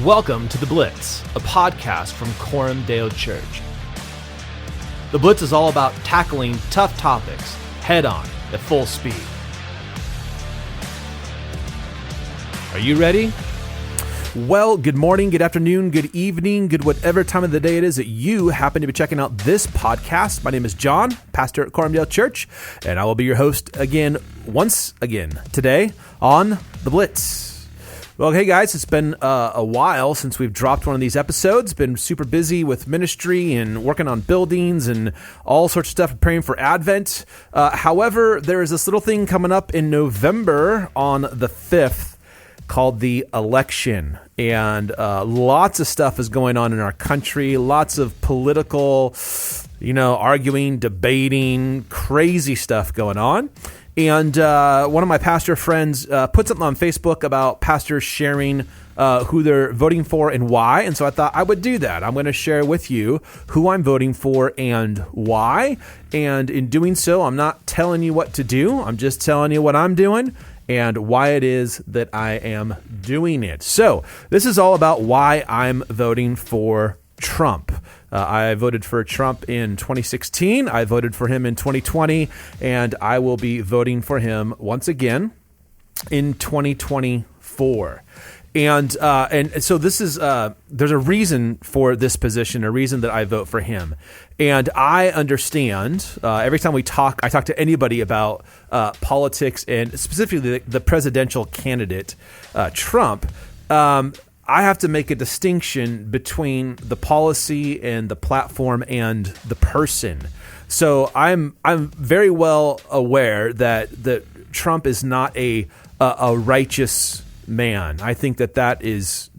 Welcome to The Blitz, a podcast from 𝗘𝟱𝟵 Church. The Blitz is all about tackling tough topics head-on at full speed. Are you ready? Well, good morning, good afternoon, good evening, good whatever time of the day it is that you happen to be checking out this podcast. My name is John, pastor at 𝗘𝟱𝟵 Church, and I will be your host once again, today on The Blitz. Well, hey guys, it's been a while since we've dropped one of these episodes. Been super busy with ministry and working on buildings and all sorts of stuff, preparing for Advent. However, there is this little thing coming up in November on the 5th called the election. And lots of stuff is going on in our country, lots of political, arguing, debating, crazy stuff going on. And one of my pastor friends put something on Facebook about pastors sharing who they're voting for and why. And so I thought I would do that. I'm going to share with you who I'm voting for and why. And in doing so, I'm not telling you what to do. I'm just telling you what I'm doing and why it is that I am doing it. So this is all about why I'm voting for Trump. I voted for Trump in 2016. I voted for him in 2020, and I will be voting for him once again in 2024. And so this is there's a reason for this position, a reason that I vote for him. And I understand every time I talk to anybody about politics and specifically the presidential candidate, Trump. I have to make a distinction between the policy and the platform and the person. So I'm very well aware that Trump is not a righteous man. I think that is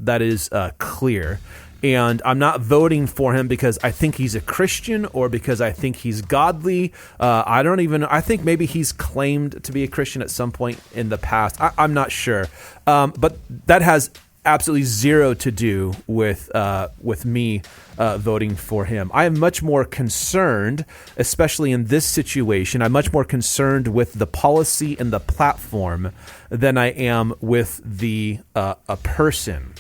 clear. And I'm not voting for him because I think he's a Christian or because I think he's godly. I think maybe he's claimed to be a Christian at some point in the past. I'm not sure. But that has absolutely zero to do with me voting for him. I am much more concerned, especially in this situation, I'm much more concerned with the policy and the platform than I am with the a person.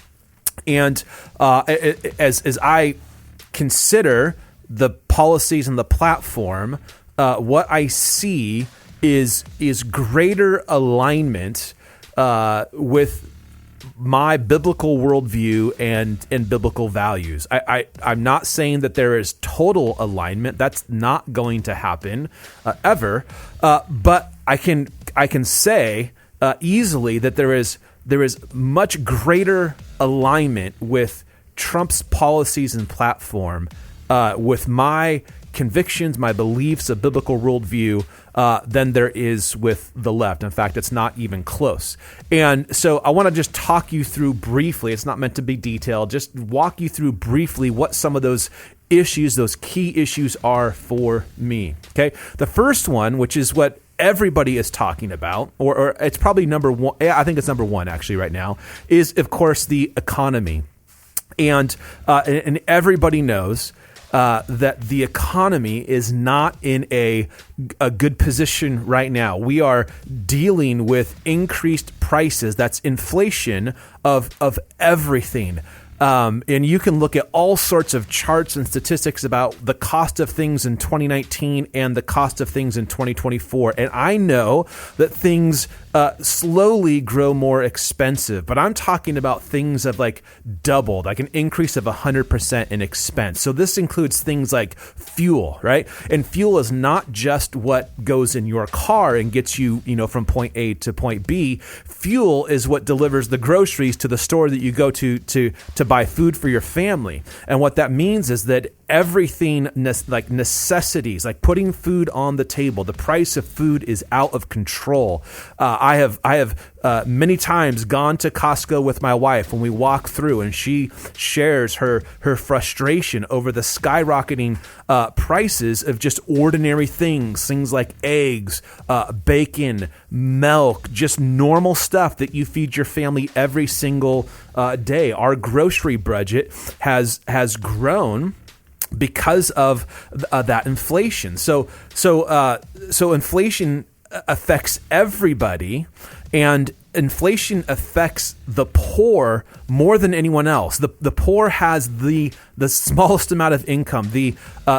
And as I consider the policies and the platform, what I see is greater alignment with my biblical worldview and biblical values. I'm not saying that there is total alignment. That's not going to happen ever. But I can say easily that there is much greater alignment with Trump's policies and platform with my convictions, my beliefs, a biblical worldview, than there is with the left. In fact, it's not even close. And so I want to just talk you through briefly. It's not meant to be detailed. Just walk you through briefly what some of those issues, those key issues are for me. Okay. The first one, which is what everybody is talking about, or it's probably number one. I think it's number one actually right now, is of course the economy. And everybody knows that the economy is not in a good position right now. We are dealing with increased prices. That's inflation of everything. And you can look at all sorts of charts and statistics about the cost of things in 2019 and the cost of things in 2024. And I know that things slowly grow more expensive, but I'm talking about things have like doubled, like an increase of 100% in expense. So this includes things like fuel, right? And fuel is not just what goes in your car and gets you, from point A to point B. Fuel is what delivers the groceries to the store that you go to buy food for your family. And what that means is that everything like necessities, like putting food on the table, the price of food is out of control. I have many times gone to Costco with my wife when we walk through, and she shares her frustration over the skyrocketing prices of just ordinary things like eggs, bacon, milk, just normal stuff that you feed your family every single day. Our grocery budget has grown because of that inflation. So inflation affects everybody. And inflation affects the poor more than anyone else. The poor has the smallest amount of income, the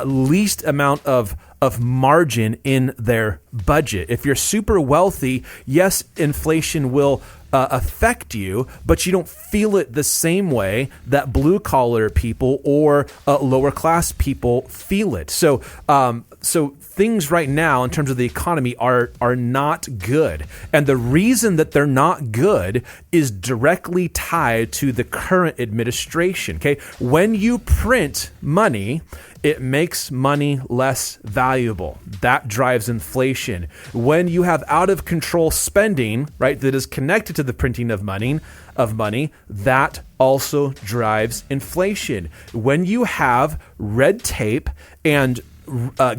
least amount of margin in their budget. If you're super wealthy, yes, inflation will affect you, but you don't feel it the same way that blue collar people or lower class people feel it. So things right now in terms of the economy are not good. And the reason that they're not good is directly tied to the current administration. Okay. When you print money, it makes money less valuable. That drives inflation. When you have out of control spending, right, that is connected to the printing of money, that also drives inflation. When you have red tape and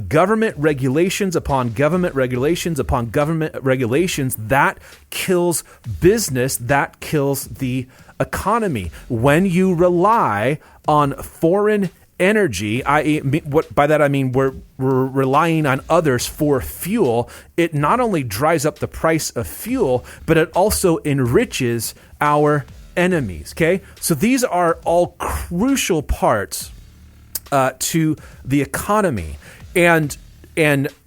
government regulations upon government regulations upon government regulations, that kills business, that kills the economy. When you rely on foreign energy, i.e., what by that I mean we're relying on others for fuel, it not only drives up the price of fuel, but it also enriches our enemies. Okay, so these are all crucial parts to the economy, and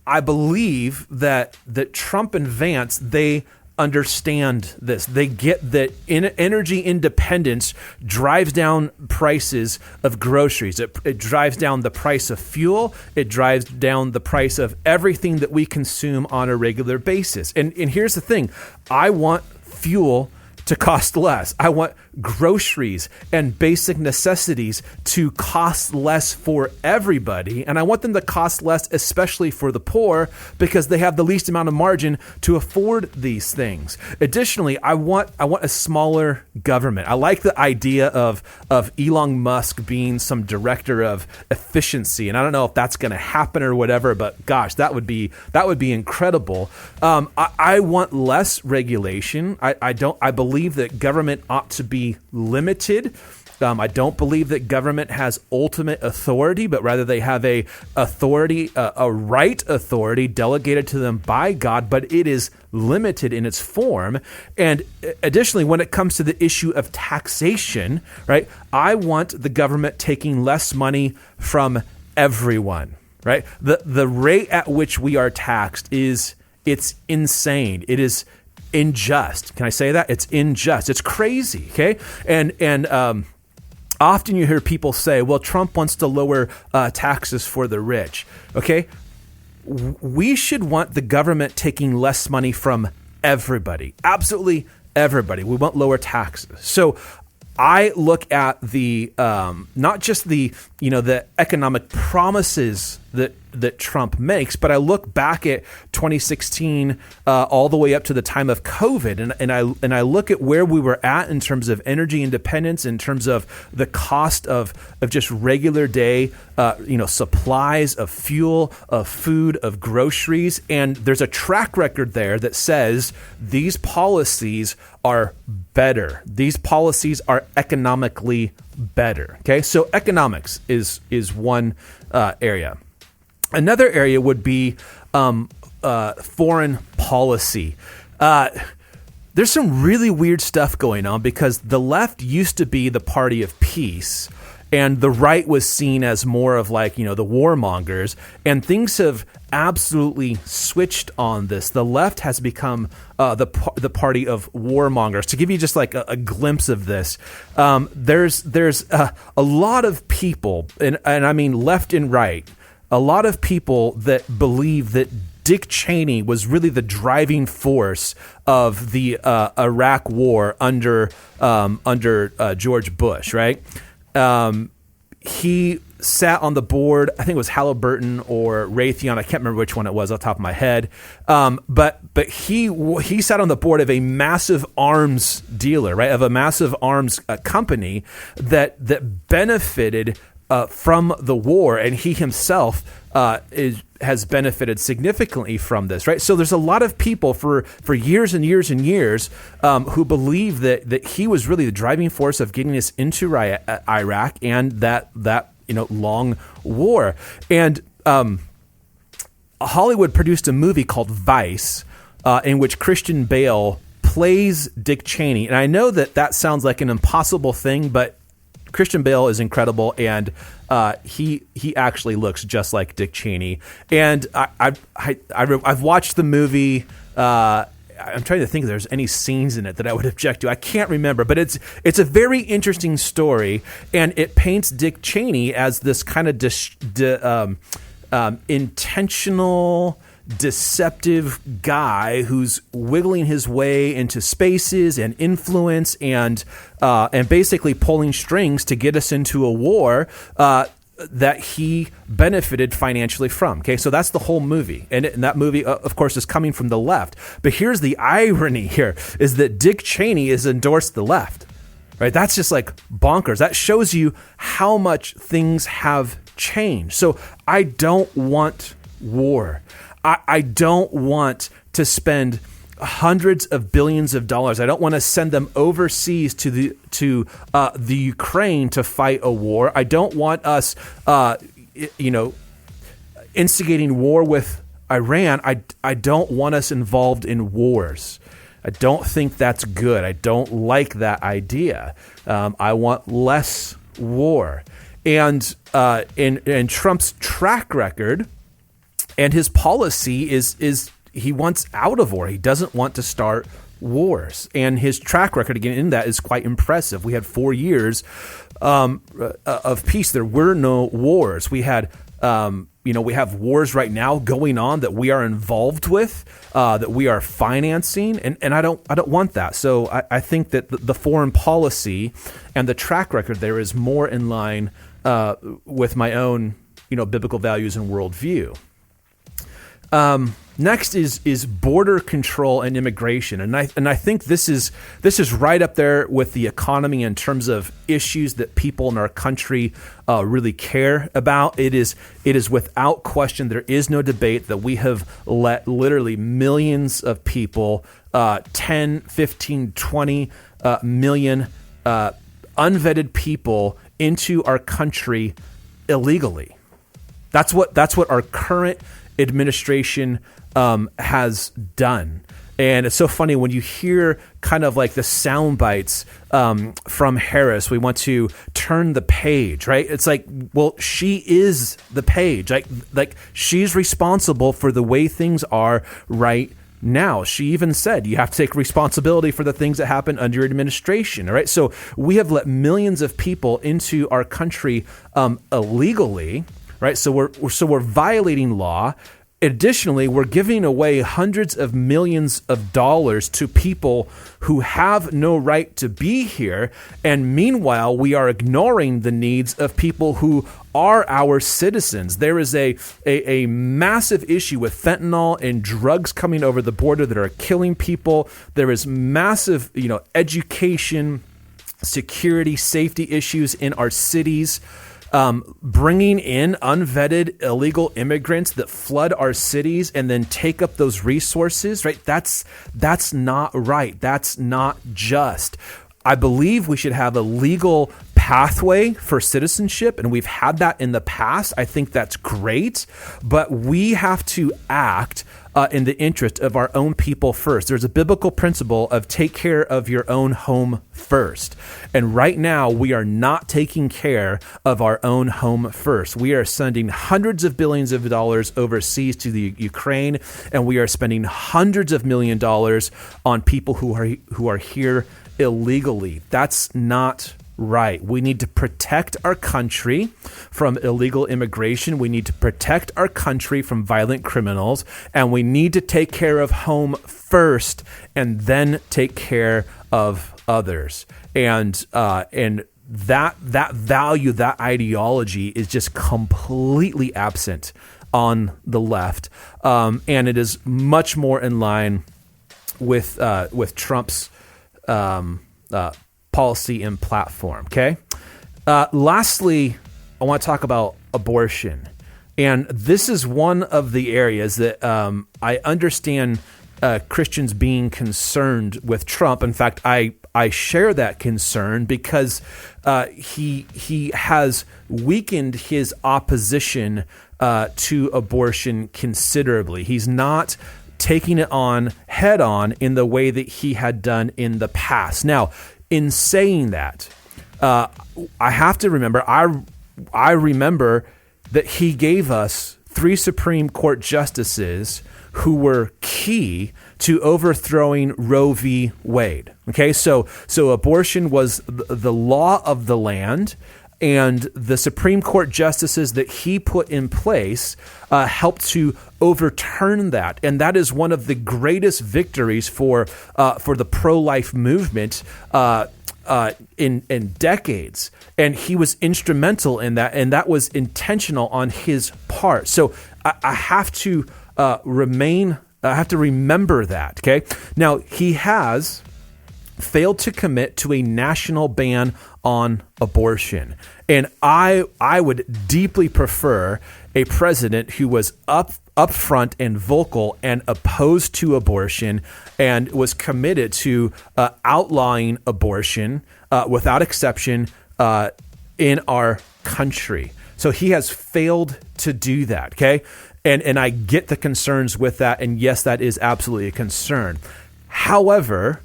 I believe that Trump and Vance, they understand this. They get that energy independence drives down prices of groceries. It drives down the price of fuel. It drives down the price of everything that we consume on a regular basis. And here's the thing. I want fuel to cost less. I want groceries and basic necessities to cost less for everybody. And I want them to cost less, especially for the poor, because they have the least amount of margin to afford these things. Additionally, I want a smaller government. I like the idea of Elon Musk being some director of efficiency. And I don't know if that's going to happen or whatever, but gosh, that would be incredible. I want less regulation. I believe that government ought to be limited. I don't believe that government has ultimate authority, but rather they have a right authority delegated to them by God, but it is limited in its form. And additionally, when it comes to the issue of taxation, right, I want the government taking less money from everyone, right? The rate at which we are taxed it's insane. It is unjust. Can I say that? It's unjust. It's crazy. Okay. And often you hear people say, well, Trump wants to lower taxes for the rich. Okay. We should want the government taking less money from everybody. Absolutely everybody. We want lower taxes. So I look at the not just the economic promises that Trump makes, but I look back at 2016 all the way up to the time of COVID, and I look at where we were at in terms of energy independence, in terms of the cost of just regular day supplies of fuel, of food, of groceries, and there's a track record there that says these policies are better. These policies are economically better. Okay, so economics is one area. Another area would be foreign policy. There's some really weird stuff going on because the left used to be the party of peace, and the right was seen as more of like, the warmongers, and things have absolutely switched on this. The left has become the party of warmongers. To give you just like a glimpse of this, there's a lot of people, and I mean left and right, a lot of people that believe that Dick Cheney was really the driving force of the Iraq War under George Bush, right? He sat on the board, I think it was Halliburton or Raytheon, I can't remember which one it was off the top of my head, but he sat on the board of a massive arms dealer, right, of a massive arms company that benefited from the war, and he himself has benefited significantly from this, right? So there's a lot of people for years and years and years who believe that he was really the driving force of getting us into Iraq and that long war. And Hollywood produced a movie called Vice, in which Christian Bale plays Dick Cheney. And I know that sounds like an impossible thing, but Christian Bale is incredible, and he actually looks just like Dick Cheney. And I've watched the movie. I'm trying to think if there's any scenes in it that I would object to. I can't remember, but it's a very interesting story, and it paints Dick Cheney as this kind of intentional, deceptive guy who's wiggling his way into spaces and influence and basically pulling strings to get us into a war that he benefited financially from. Okay, so that's the whole movie. And that movie, of course, is coming from the left. But here's the irony here, is that Dick Cheney has endorsed the left. Right? That's just like bonkers. That shows you how much things have changed. So I don't want war. I don't want to spend hundreds of billions of dollars. I don't want to send them overseas to the Ukraine to fight a war. I don't want us, instigating war with Iran. I don't want us involved in wars. I don't think that's good. I don't like that idea. I want less war. And in Trump's track record and his policy is he wants out of war. He doesn't want to start wars. And his track record, again, in that is quite impressive. We had 4 years of peace. There were no wars. We had, we have wars right now going on that we are involved with, that we are financing. And I don't want that. So I think that the foreign policy and the track record there is more in line with my own, biblical values and worldview. Next is border control and immigration, and I think this is right up there with the economy in terms of issues that people in our country really care about. It is without question, there is no debate that we have let literally millions of people, 10, 15, 20 million unvetted people into our country illegally. That's what our current administration has done. And it's so funny when you hear kind of like the sound bites from Harris. We want to turn the page, right? It's like, well, she is the page. Like she's responsible for the way things are right now. She even said you have to take responsibility for the things that happen under your administration. All right. So we have let millions of people into our country illegally. Right, so we're violating law. Additionally, we're giving away hundreds of millions of dollars to people who have no right to be here. And meanwhile, we are ignoring the needs of people who are our citizens. There is a massive issue with fentanyl and drugs coming over the border that are killing people. There is massive, education, security, safety issues in our cities. Bringing in unvetted illegal immigrants that flood our cities and then take up those resources, right? That's not right. That's not just. I believe we should have a legal pathway for citizenship, and we've had that in the past. I think that's great, but we have to act in the interest of our own people first. There's a biblical principle of take care of your own home first. And right now, we are not taking care of our own home first. We are sending hundreds of billions of dollars overseas to the Ukraine, and we are spending hundreds of millions of dollars on people who are here illegally. That's not right. We need to protect our country from illegal immigration. We need to protect our country from violent criminals, and we need to take care of home first and then take care of others. And that value, that ideology is just completely absent on the left. And it is much more in line with Trump's policy and platform. Okay. Lastly, I want to talk about abortion, and this is one of the areas that I understand Christians being concerned with Trump. In fact, I share that concern because he has weakened his opposition to abortion considerably. He's not taking it on head on in the way that he had done in the past. Now, in saying that, I have to remember, I remember that he gave us 3 Supreme Court justices who were key to overthrowing Roe v. Wade. Okay, so abortion was the law of the land, and the Supreme Court justices that he put in place helped to overturn that. And that is one of the greatest victories for the pro-life movement in decades. And he was instrumental in that, and that was intentional on his part. So I have to remember that, okay? Now, he has failed to commit to a national ban on abortion. And I would deeply prefer a president who was upfront and vocal and opposed to abortion and was committed to outlawing abortion without exception in our country. So he has failed to do that, okay? And I get the concerns with that, and yes, that is absolutely a concern. However,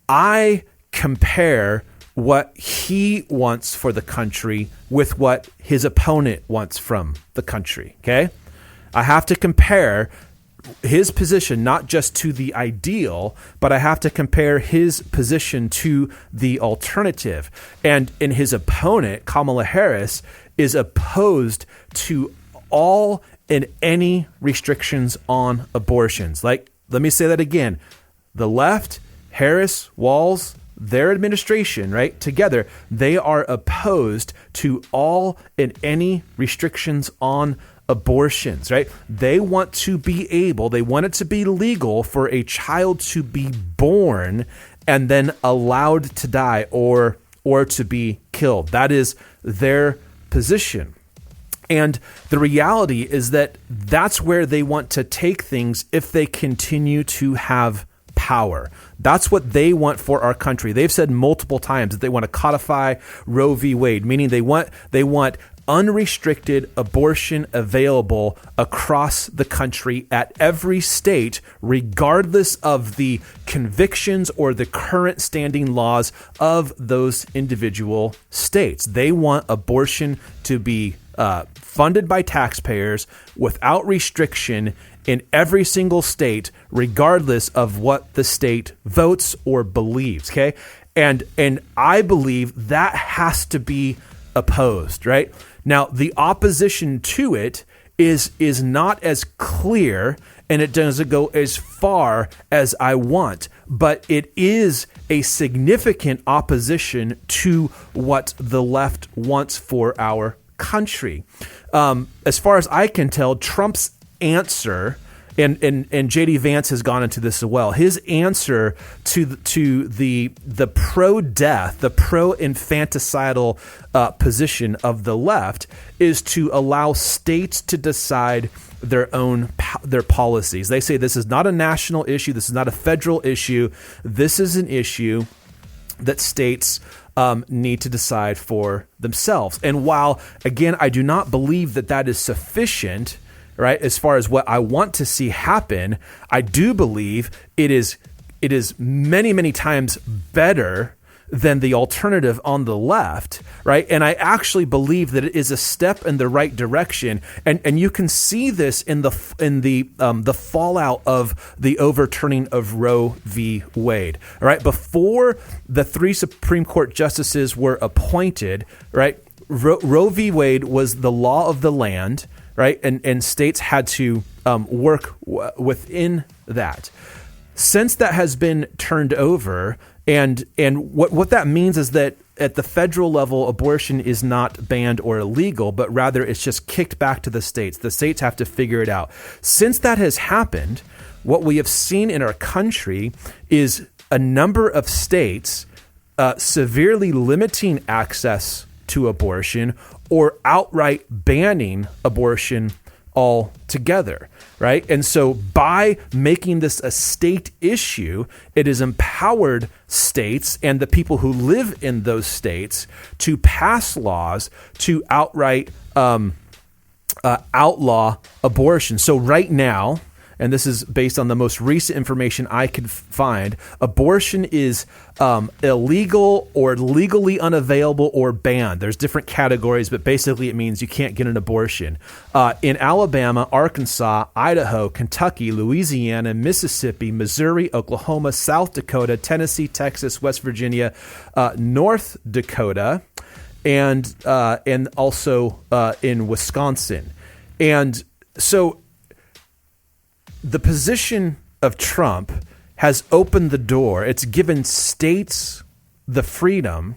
I compare what he wants for the country with what his opponent wants from the country, okay? I have to compare his position not just to the ideal, but I have to compare his position to the alternative. And in his opponent, Kamala Harris, is opposed to all and any restrictions on abortions. Like, let me say that again. The left, Harris, Walz, their administration, right, together, they are opposed to all and any restrictions on abortions, right? They want it to be legal for a child to be born and then allowed to die or to be killed. That is their position. And the reality is that that's where they want to take things if they continue to have power. That's what they want for our country. They've said multiple times that they want to codify Roe v. Wade, meaning they want unrestricted abortion available across the country at every state, regardless of the convictions or the current standing laws of those individual states. They want abortion to be funded by taxpayers without restriction in every single state, regardless of what the state votes or believes. Okay, and I believe that has to be opposed. Right now, the opposition to it is not as clear, and it doesn't go as far as I want, but it is a significant opposition to what the left wants for our country. As far as I can tell, Trump's answer, and J.D. Vance has gone into this as well, his answer to the pro-death, the pro-infanticidal position of the left is to allow states to decide their policies. They say this is not a national issue. This is not a federal issue. This is an issue that states need to decide for themselves. And while, again, I do not believe that is sufficient, right, as far as what I want to see happen, I do believe it is many, many times better than the alternative on the left, right? And I actually believe that it is a step in the right direction, and you can see this in the fallout of the overturning of Roe v. Wade. All right, before the 3 Supreme Court justices were appointed, right, Roe v. Wade was the law of the land, right, and states had to work within that. Since that has been turned over, and what that means is that at the federal level, abortion is not banned or illegal, but rather it's just kicked back to the states. The states have to figure it out. Since that has happened, what we have seen in our country is a number of states severely limiting access to abortion or outright banning abortion altogether, right? And so by making this a state issue, it has empowered states and the people who live in those states to pass laws to outright outlaw abortion. So right now, and this is based on the most recent information I could find, abortion is illegal or legally unavailable or banned. There's different categories, but basically it means you can't get an abortion. In Alabama, Arkansas, Idaho, Kentucky, Louisiana, Mississippi, Missouri, Oklahoma, South Dakota, Tennessee, Texas, West Virginia, North Dakota, and also in Wisconsin. And so the position of Trump has opened the door. It's given states the freedom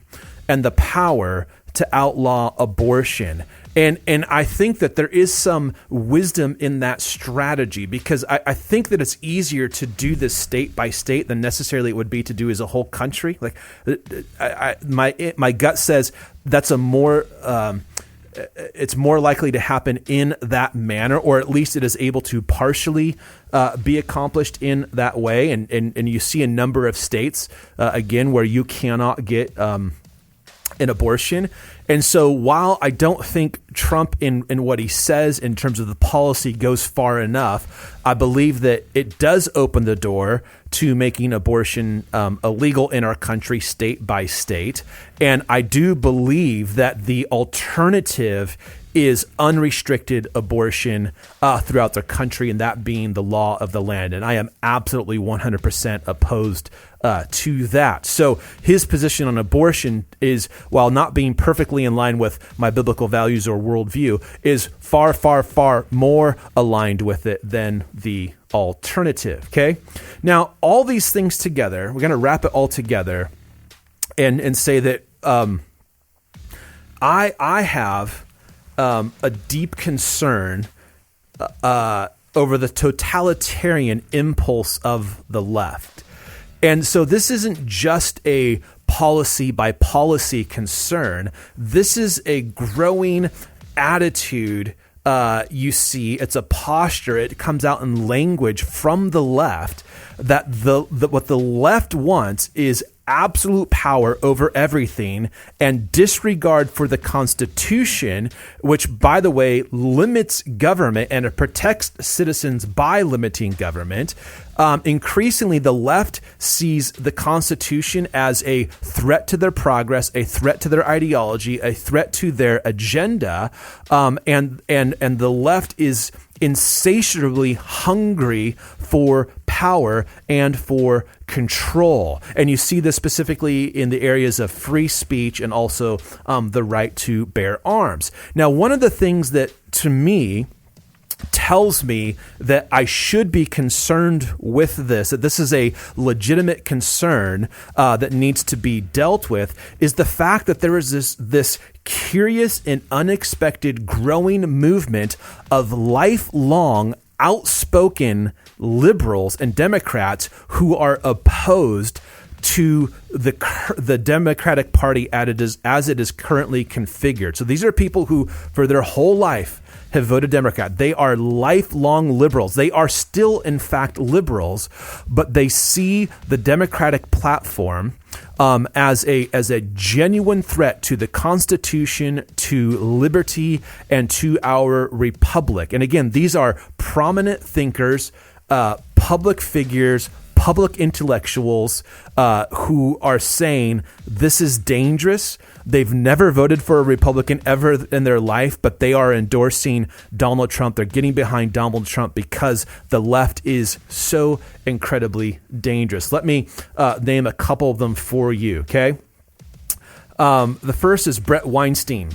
and the power to outlaw abortion. And I think that there is some wisdom in that strategy, because I think that it's easier to do this state by state than necessarily it would be to do as a whole country. Like my gut says that's a more it's more likely to happen in that manner, or at least it is able to partially be accomplished in that way. And you see a number of states, again, where you cannot get an abortion. And so while I don't think Trump in what he says in terms of the policy goes far enough, I believe that it does open the door to making abortion illegal in our country state by state. And I do believe that the alternative is unrestricted abortion throughout the country, and that being the law of the land. And I am absolutely 100% opposed to that. So his position on abortion is, while not being perfectly in line with my biblical values or worldview, is far, far, far more aligned with it than the alternative. Okay. Now, all these things together, we're going to wrap it all together and say that I have a deep concern over the totalitarian impulse of the left. And so this isn't just a policy by policy concern. This is a growing attitude. You see, it's a posture. It comes out in language from the left that what the left wants is absolute power over everything and disregard for the Constitution, which, by the way, limits government and it protects citizens by limiting government. Increasingly, the left sees the Constitution as a threat to their progress, a threat to their ideology, a threat to their agenda, and the left is insatiably hungry for power and for control. And you see this specifically in the areas of free speech and also the right to bear arms. Now, one of the things that, to me, tells me that I should be concerned with this, that this is a legitimate concern that needs to be dealt with, is the fact that there is this curious and unexpected growing movement of lifelong outspoken liberals and Democrats who are opposed to the Democratic Party as it is currently configured. So these are people who, for their whole life, have voted Democrat. They are lifelong liberals. They are still, in fact, liberals, but they see the Democratic platform as a genuine threat to the Constitution, to liberty, and to our republic. And again, these are prominent thinkers, public figures, public intellectuals who are saying this is dangerous. They've never voted for a Republican ever in their life, but they are endorsing Donald Trump. They're getting behind Donald Trump because the left is so incredibly dangerous. Let me name a couple of them for you, okay? The first is Bret Weinstein.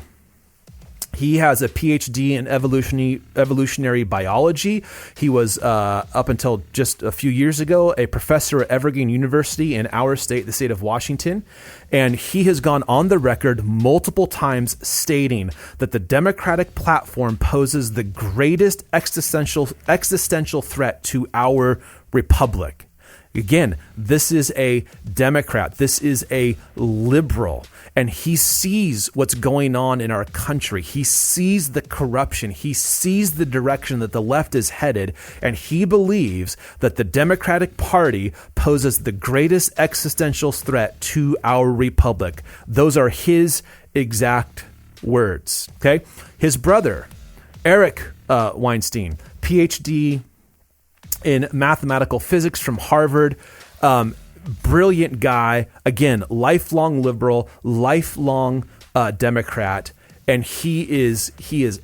He has a PhD in evolutionary biology. He was, up until just a few years ago, a professor at Evergreen University in our state, the state of Washington. And he has gone on the record multiple times stating that the Democratic platform poses the greatest existential threat to our republic. Again, this is a Democrat. This is a liberal. And he sees what's going on in our country. He sees the corruption. He sees the direction that the left is headed. And he believes that the Democratic Party poses the greatest existential threat to our republic. Those are his exact words. Okay? His brother, Eric Weinstein, PhD in mathematical physics from Harvard. Brilliant guy. Again, lifelong liberal, lifelong Democrat. And he is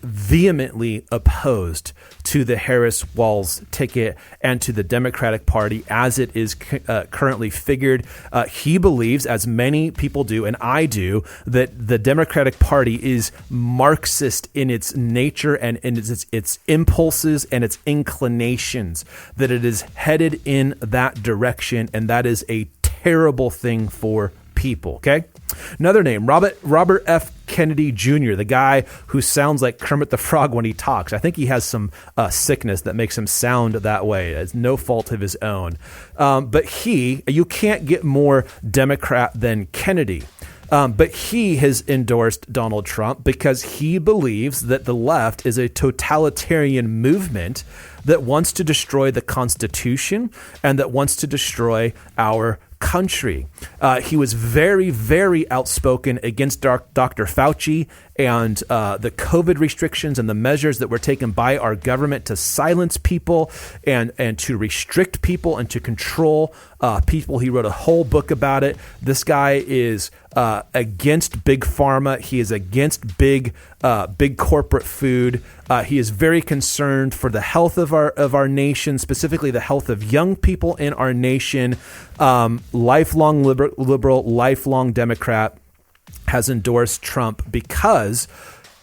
vehemently opposed to the Harris-Walz ticket and to the Democratic Party as it is currently figured. He believes, as many people do, and I do, that the Democratic Party is Marxist in its nature and in its impulses and its inclinations, that it is headed in that direction, and that is a terrible thing for people, okay? Another name, Robert F. Kennedy Jr., the guy who sounds like Kermit the Frog when he talks. I think he has some sickness that makes him sound that way. It's no fault of his own. But you can't get more Democrat than Kennedy. But he has endorsed Donald Trump because he believes that the left is a totalitarian movement that wants to destroy the Constitution and that wants to destroy our country. He was very, very outspoken against Dr. Fauci and the COVID restrictions and the measures that were taken by our government to silence people and to restrict people and to control people. He wrote a whole book about it. This guy is against big pharma. He is against big corporate food. He is very concerned for the health of our nation, specifically the health of young people in our nation. Lifelong liberal, lifelong Democrat, has endorsed Trump because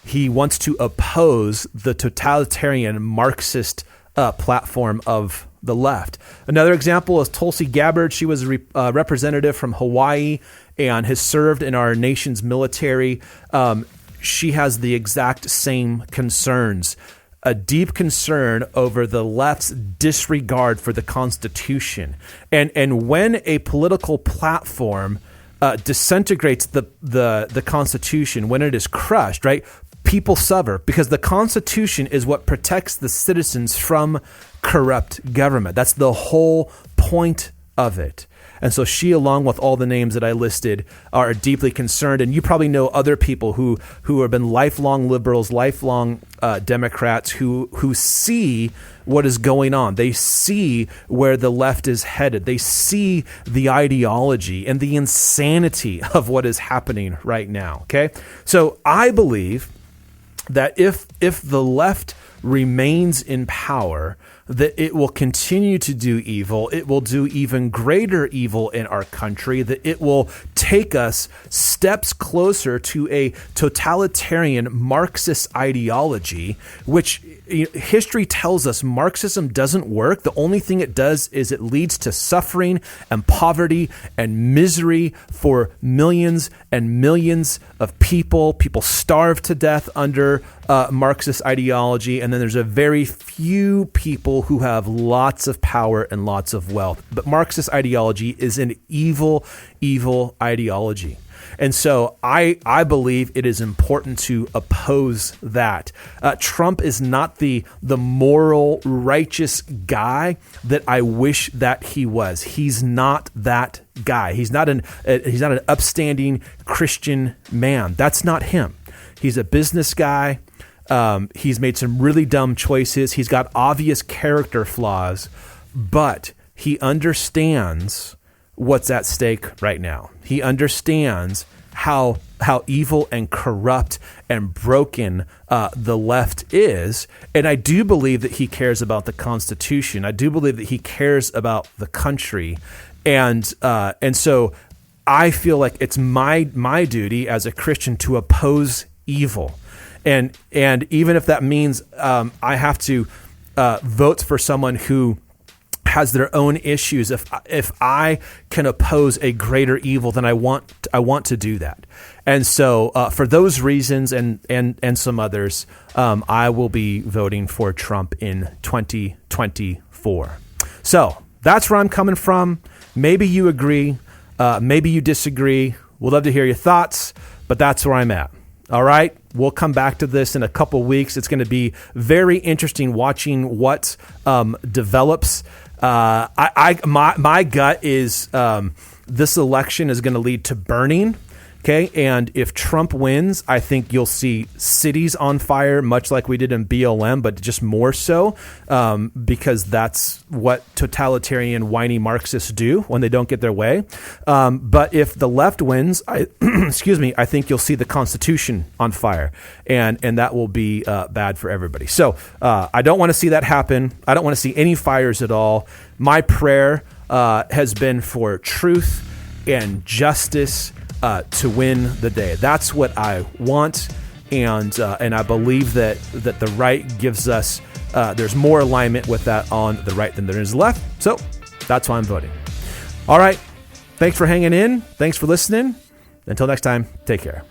he wants to oppose the totalitarian Marxist platform of the left. Another example is Tulsi Gabbard. She was a representative from Hawaii and has served in our nation's military. She has the exact same concerns. A deep concern over the left's disregard for the Constitution. And when a political platform disintegrates the Constitution, when it is crushed, right, people suffer because the Constitution is what protects the citizens from corrupt government. That's the whole point of it. And so she, along with all the names that I listed, are deeply concerned. And you probably know other people who have been lifelong liberals, lifelong Democrats who see what is going on. They see where the left is headed. They see the ideology and the insanity of what is happening right now. Okay, so I believe that if the left remains in power, that it will continue to do evil. It will do even greater evil in our country, that it will take us steps closer to a totalitarian Marxist ideology, which history tells us Marxism doesn't work. The only thing it does is it leads to suffering and poverty and misery for millions and millions of people. People starve to death under Marxist ideology, and then there's a very few people who have lots of power and lots of wealth. But Marxist ideology is an evil, evil ideology. And so I believe it is important to oppose that. Trump is not the moral, righteous guy that I wish that he was. He's not that guy. He's not an upstanding Christian man. That's not him. He's a business guy. He's made some really dumb choices. He's got obvious character flaws, but he understands what's at stake right now. He understands how evil and corrupt and broken the left is. And I do believe that he cares about the Constitution. I do believe that he cares about the country. And so I feel like it's my duty as a Christian to oppose evil. And even if that means I have to vote for someone who has their own issues, if I can oppose a greater evil, then I want to do that. And so for those reasons and some others, I will be voting for Trump in 2024. So that's where I'm coming from. Maybe you agree, maybe you disagree. We'd love to hear your thoughts, but that's where I'm at. All right, we'll come back to this in a couple weeks. It's going to be very interesting watching what develops. My gut is this election is going to lead to burning, Okay, and if Trump wins, I think you'll see cities on fire, much like we did in BLM, but just more so, because that's what totalitarian, whiny Marxists do when they don't get their way. But if the left wins, I think you'll see the Constitution on fire, and that will be bad for everybody. So I don't want to see that happen. I don't want to see any fires at all. My prayer has been for truth and justice to win the day. That's what I want, and I believe that the right gives us there's more alignment with that on the right than there is left. So that's why I'm voting. All right, thanks for hanging in. Thanks for listening. Until next time, take care.